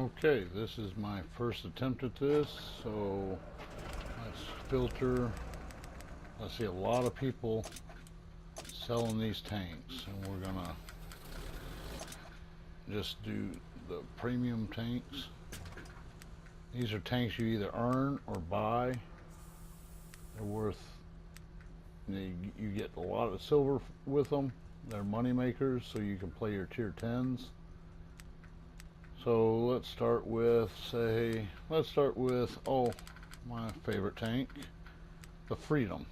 Okay, this is my first attempt at this, so let's filter. I see a lot of people selling these tanks, and we're gonna just do the premium tanks. These are tanks you either earn or buy. They're worth, you get a lot of silver with them. They're money makers, so you can play your tier 10s. So let's start with, my favorite tank, the Freedom.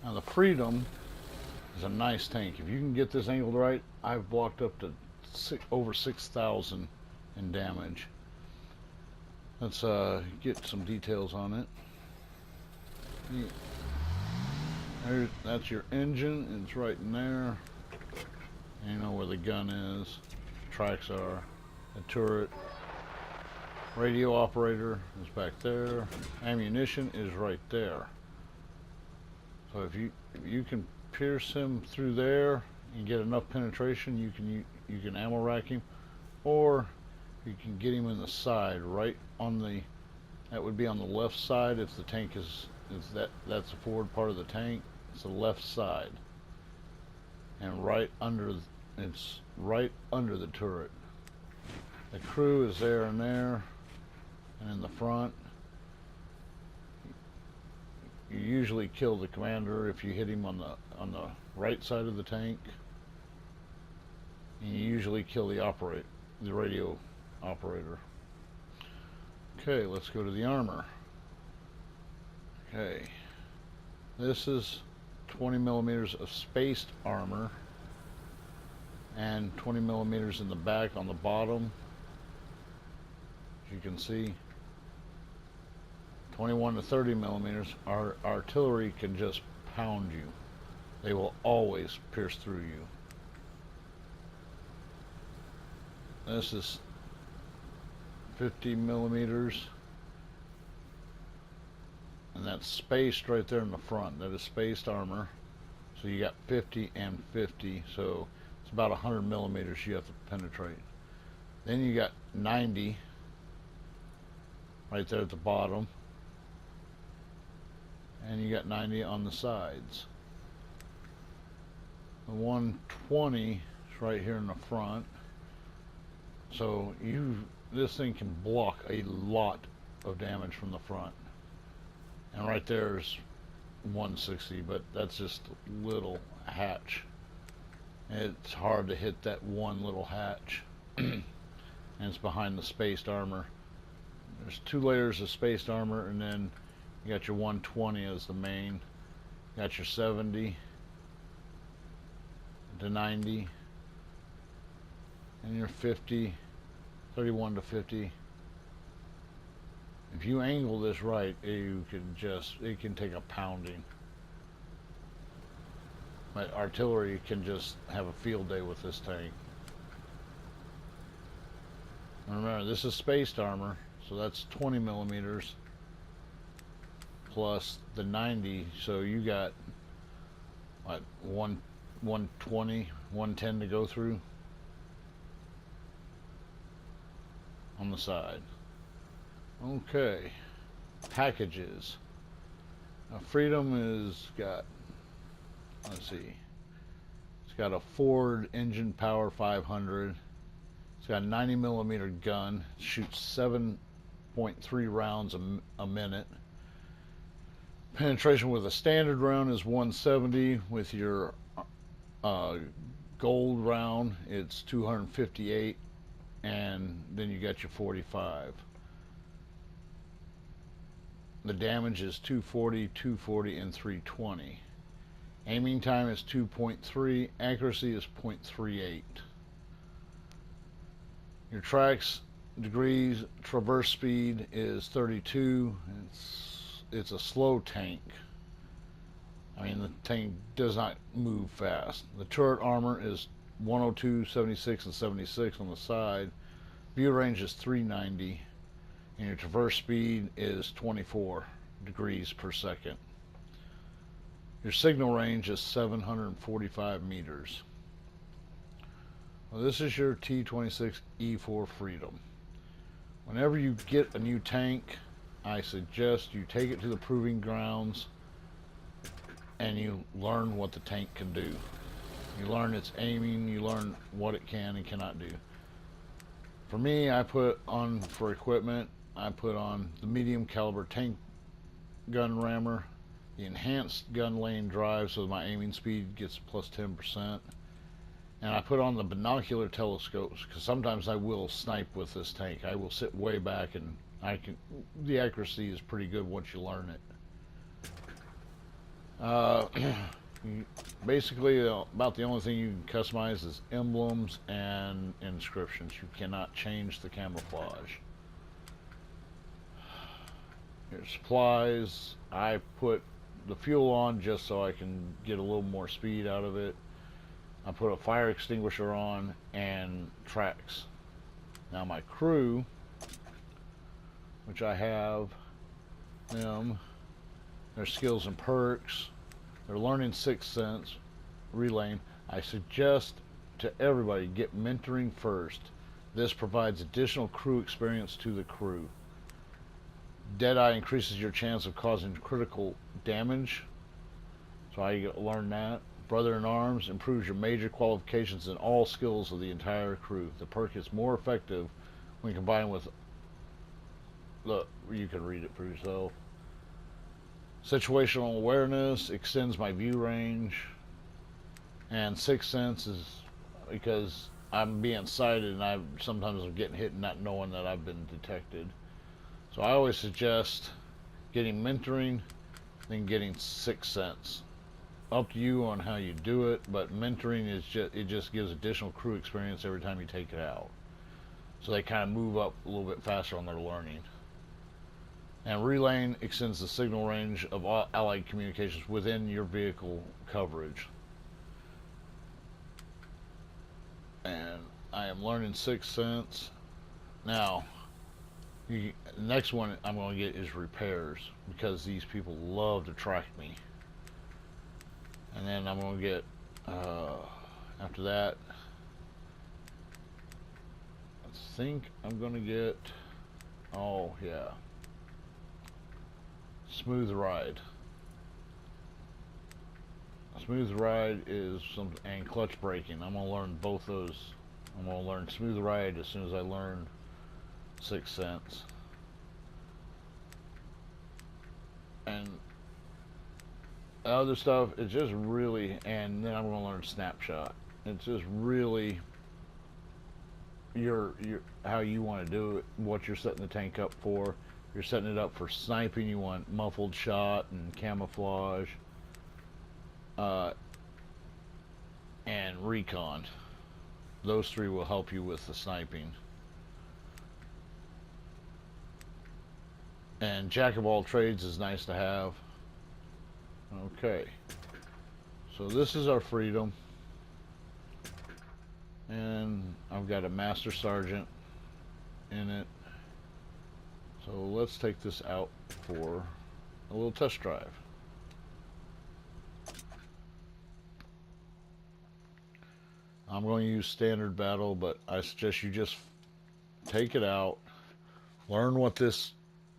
Now the Freedom is a nice tank. If you can get this angled right, I've blocked up to over 6,000 in damage. Let's get some details on it. That's your engine. It's right in there. And you know where the gun is. Tracks are. The turret. Radio operator is back there. Ammunition is right there. So if you can pierce him through there and get enough penetration, you can ammo rack him, or you can get him in the side, right on the. That would be on the left side if the tank that's the forward part of the tank. It's the left side, and it's right under the turret. The crew is there and there, and in the front. You usually kill the commander if you hit him on the right side of the tank. And you usually kill the radio operator. Okay, let's go to the armor. Okay, this is 20 millimeters of spaced armor and 20 millimeters in the back on the bottom. As you can see, 21 to 30 millimeters. Our artillery can just pound you. They will always pierce through you. This is 50 millimeters, and that's spaced right there in the front. That is spaced armor. So you got 50 and 50, so it's about 100 millimeters you have to penetrate. Then you got 90 right there at the bottom, and you got 90 on the sides. The 120 is right here in the front. So this thing can block a lot of damage from the front. And right there's 160, but that's just a little hatch. It's hard to hit that one little hatch. And it's behind the spaced armor. There's 2 layers of spaced armor, and then you got your 120 as the main. You got your 70 to 90, and your 50, 31 to 50. If you angle this right, it can take a pounding. But artillery can just have a field day with this tank. And remember, this is spaced armor, so that's 20 millimeters plus the 90, so you got what, 120, 110 to go through on the side. Okay, packages. Now Freedom is got, let's see, it's got a Ford engine power 500. It's got a 90 millimeter gun, shoots 7.3 rounds a minute. Penetration with a standard round is 170. With your gold round, it's 258, and then you got your 45. The damage is 240, 240, and 320. Aiming time is 2.3. Accuracy is 0.38. Your tracks degrees traverse speed is 32. It's a slow tank. I mean, the tank does not move fast. The turret armor is 102, 76, and 76 on the side. View range is 390, and your traverse speed is 24 degrees per second. Your signal range is 745 meters. Well, this is your T26E4 Freedom. Whenever you get a new tank, I suggest you take it to the proving grounds and you learn what the tank can do. You learn its aiming, you learn what it can and cannot do. For me, I put on, for equipment, I put on the medium caliber tank gun rammer, the enhanced gun lane drive so my aiming speed gets plus 10%, and I put on the binocular telescopes because sometimes I will snipe with this tank. I will sit way back and the accuracy is pretty good once you learn it. Basically, about the only thing you can customize is emblems and inscriptions. You cannot change the camouflage. Your supplies, I put the fuel on just so I can get a little more speed out of it. I put a fire extinguisher on and tracks. Now my crew, which I have them, their skills and perks, they're learning Sixth Sense, relaying. I suggest to everybody get mentoring first. This provides additional crew experience to the crew. Deadeye increases your chance of causing critical damage, so I learned that. Brother in Arms improves your major qualifications in all skills of the entire crew. The perk is more effective when combined with, look, you can read it for yourself. Situational awareness extends my view range, and Sixth Sense is because I'm being sighted and I sometimes I'm getting hit and not knowing that I've been detected. So I always suggest getting mentoring, then getting Sixth Sense. Up to you on how you do it, but mentoring is just gives additional crew experience every time you take it out. So they kind of move up a little bit faster on their learning. And relaying extends the signal range of all allied communications within your vehicle coverage. And I am learning Sixth Sense. Now, the next one I'm going to get is repairs, because these people love to track me. And then I'm going to get, after that, I think I'm going to get, oh yeah, Smooth Ride. Smooth Ride is something, and clutch braking. I'm going to learn both those. I'm going to learn Smooth Ride as soon as I learn Sixth Sense. And other stuff, it's just really, and then I'm going to learn Snapshot. It's just really your how you want to do it, what you're setting the tank up for. You're setting it up for sniping, you want muffled shot and camouflage, and recon. Those three will help you with the sniping. And Jack of all trades is nice to have. Okay, so this is our Freedom, and I've got a Master Sergeant in it. So let's take this out for a little test drive. I'm going to use standard battle, but I suggest you just take it out, learn what this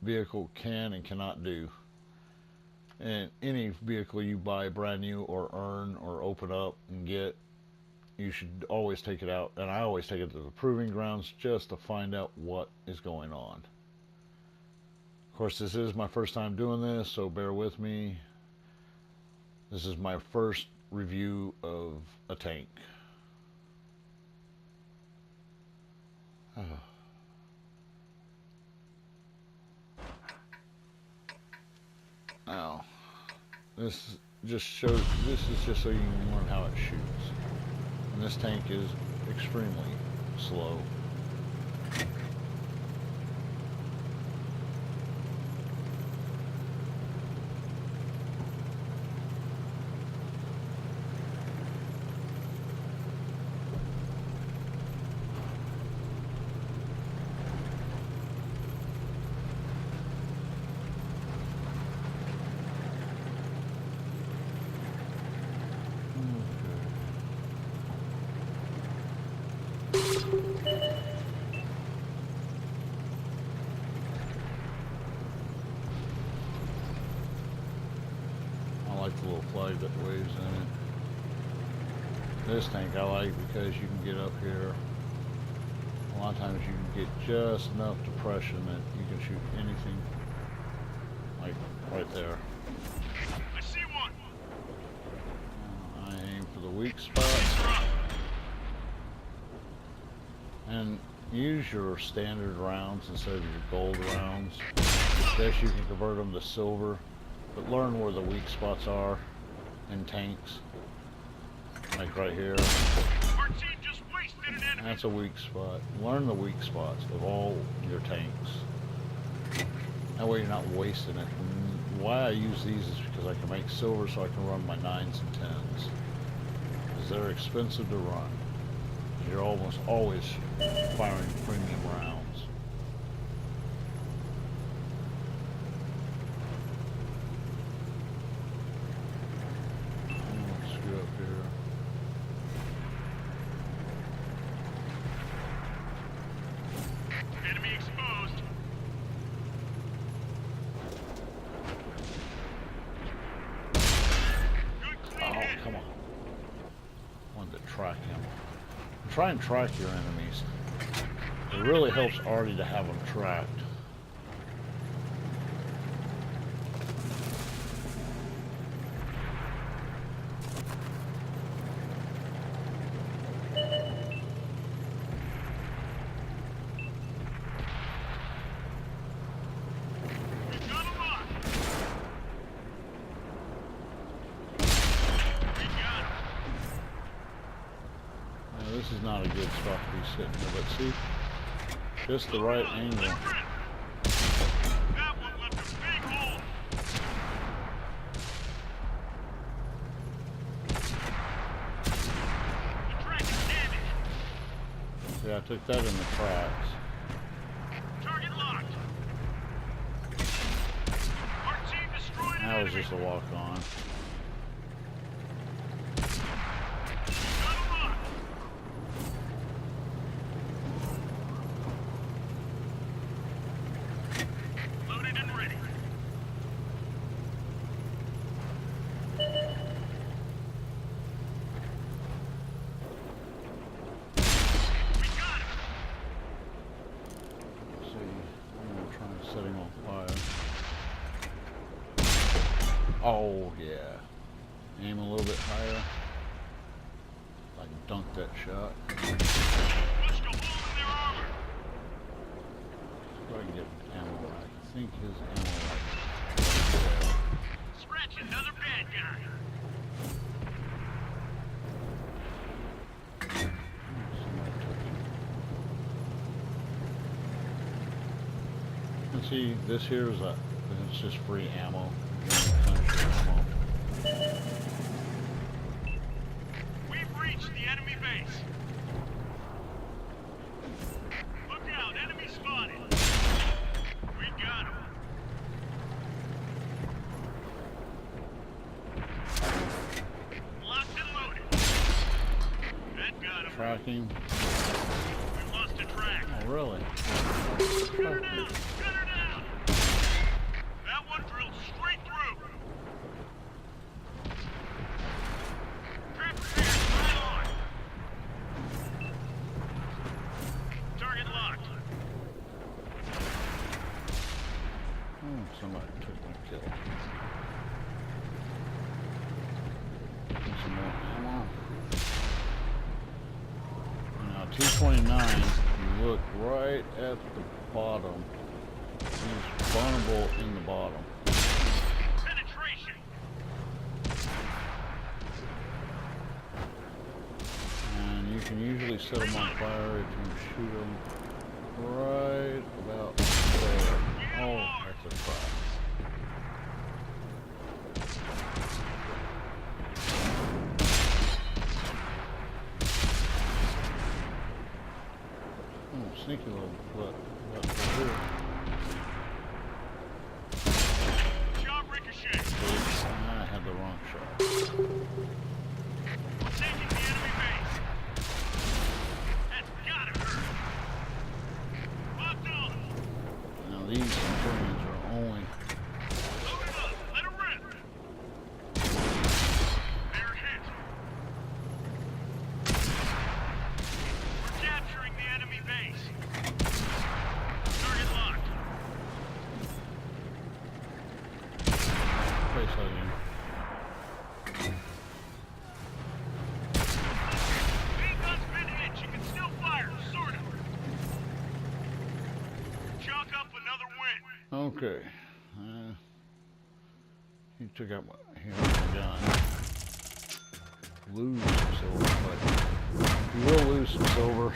vehicle can and cannot do. And any vehicle you buy brand new or earn or open up and get, you should always take it out. And I always take it to the proving grounds just to find out what is going on. Of course, this is my first time doing this, so bear with me. This is my first review of a tank. Now, this just shows, this is just so you can learn how it shoots. And this tank is extremely slow. I like the little flag that waves in it. This tank I like because you can get up here. A lot of times you can get just enough depression that you can shoot anything, like right there. I see one. I aim for the weak spots and use your standard rounds instead of your gold rounds. Yes, you can convert them to silver, but learn where the weak spots are in tanks. Like right here. Our team just wasted an enemy. That's a weak spot. Learn the weak spots of all your tanks. That way you're not wasting it. And why I use these is because I can make silver so I can run my 9s and 10s. Because they're expensive to run. You're almost always firing premium rounds. Let's go up here. Enemy exposed. Good clean Oh, hit. come on. Wanted to track him. Try and track your enemies. It really helps Artie to have them tracked. We've got a lock. We got him. Now, this is not a good spot to be sitting here, but see, just the right angle. That one left a big hole. The track is damaged. See, I took that in the tracks. Target locked. Our team destroyed an That was enemy. just a walk on. Got a lock. Loaded and ready. We got him. See, I'm gonna try and set him on fire. Oh yeah. Aim a little bit higher. I can dunk that shot. Punched a hole in their armor. See if I can get ammo rack. I think his ammo rack. Scratch another bad guy. Somebody took him. And see, this here is a, it's just free ammo. You can replenish your ammo. We've reached the enemy base. Look out, enemy spotted. We got him. Locked and loaded. That got him. Tracking. We lost a track. Oh, really? Gunner down! Gunner down! That one drilled straight through. Trap repairs right on. Target locked. Oh, somebody took my kill. Get some more ammo. Now, 229, you look right at the bottom. He's vulnerable in the bottom. Penetration. And you can usually set them on fire if you shoot them right about there. Oh, that's a trap. Oh, sneaky little butt. Shot ricochet. I had the wrong shot. We're taking the enemy base. That's got him. Okay. He took out my gun. Lose some silver, but you will lose some silver.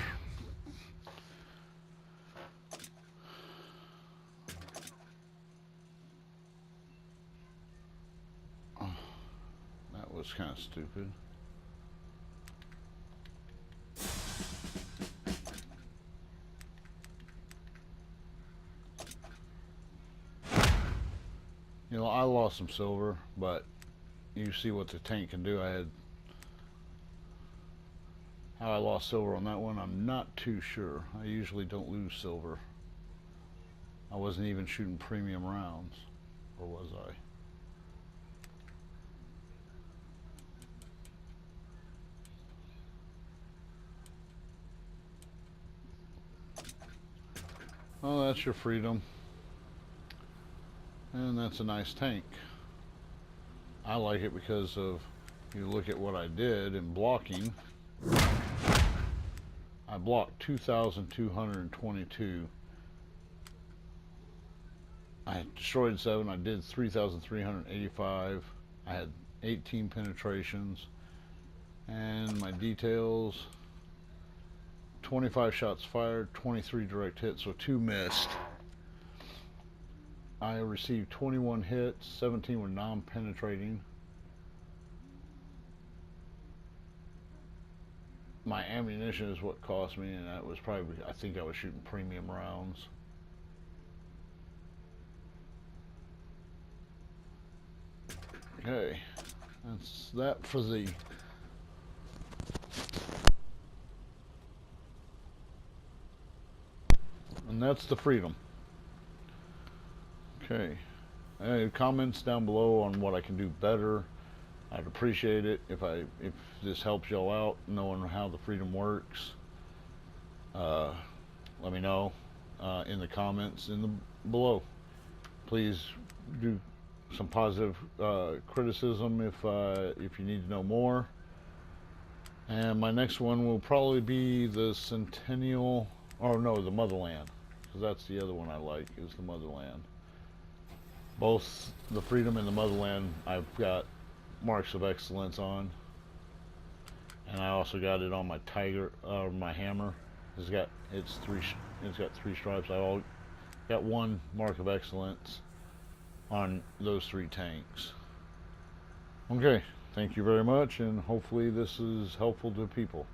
Oh, that was kind of stupid. You know, I lost some silver, but you see what the tank can do. How I lost silver on that one, I'm not too sure. I usually don't lose silver. I wasn't even shooting premium rounds, or was I? Oh, that's your freedom. And that's a nice tank. I like it because of, you look at what I did in blocking. I blocked 2,222. I destroyed 7. I did 3,385. I had 18 penetrations. And my details, 25 shots fired, 23 direct hits, so 2 missed. I received 21 hits, 17 were non-penetrating. My ammunition is what cost me, and that was probably, I think I was shooting premium rounds. Okay, that's that for the and that's the freedom. Okay, comments down below on what I can do better. I'd appreciate it if this helps y'all out knowing how the freedom works. Let me know in the comments below. Please do some positive criticism if you need to know more. And my next one will probably be the Centennial, or no, the Motherland, because that's the other one I like, is the Motherland. Both the Freedom and the Motherland I've got marks of excellence on, and I also got it on my Tiger, my hammer. It's got 3 stripes. I all got 1 mark of excellence on those 3 tanks. Okay, thank you very much, and hopefully this is helpful to people.